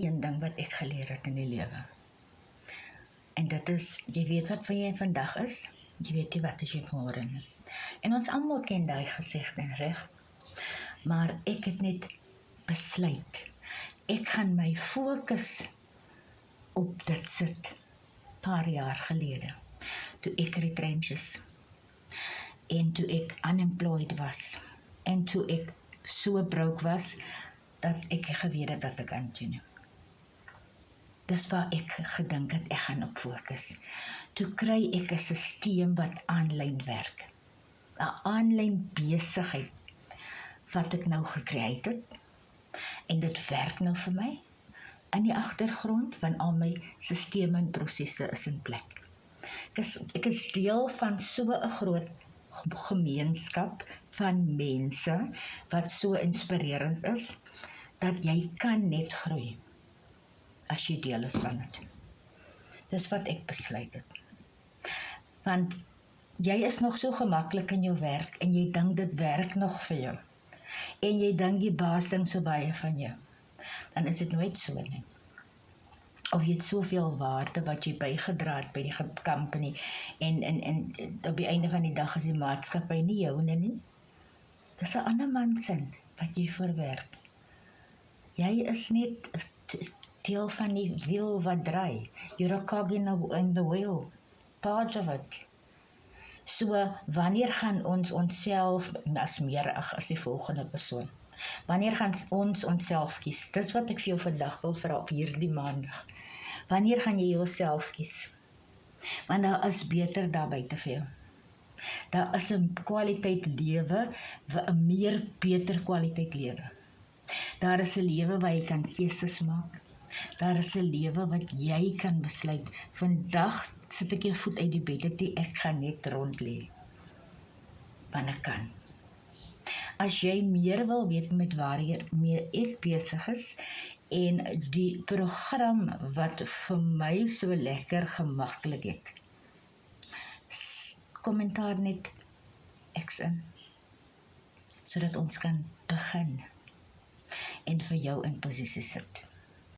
een ding wat ek geleer het in die lewe. En dit is, jy weet wat van jy vandag is, jy weet nie wat is jy môre nie. En ons almal ken daai gesegde, reg? Maar ek het net besluit, ek gaan my fokus op dit sit, paar jaar gelede, toe ek retrenches, en toe ek unemployed was, en toe ek so broke was, dat ek geweet het wat ek aan doen. Dis waar ek gedink het, ek gaan op fokus. Toe kry ek 'n stelsel wat aanlyn werk. 'n Aanlyn besigheid wat ek nou gekry het, en dit werk nou vir my, in die agtergrond, want al my stelsels en prosesse is in plek. Ek is deel van so 'n groot gemeenskap van mense, wat so inspirerend is, dat jy kan net groei, as jy deel is van dit. Dis wat ek besluit het. Want jy is nog so gemaklik in jou werk, en jy dink dit werk nog vir jou. En jy dink die baas dink so baie van jou. Dan is dit nooit so nie. Of jy het soveel waarde wat jy bygedra het by die company, en op die einde van die dag is die maatskappy nie joune nie. Dis 'n ander man se wat jy verwerk. Jy is net deel van die wiel wat draai. You're a cog in the wheel. Part of it. So, wanneer gaan ons onsself as meer as die volgende persoon? Wanneer gaan ons onsself kies? Dis wat ek vir jou vandag wil vra op hierdie maandag. Wanneer gaan jy jouself kies? Want daar is beter daar buite vir jou. Daar is 'n kwaliteit lewe, 'n meer beter kwaliteit lewe. Daar is 'n lewe waar jy kan keuses maak. Daar is 'n lewe wat jy kan besluit. Vandag sit ek jou voet uit die bed, ek gaan net rond lê. Want ek kan. As jy meer wil weet met waarmee ek besig is, en die program wat vir my so lekker gemaklik het, kommentaar net X in, sodat ons kan begin en vir jou in posisie sit.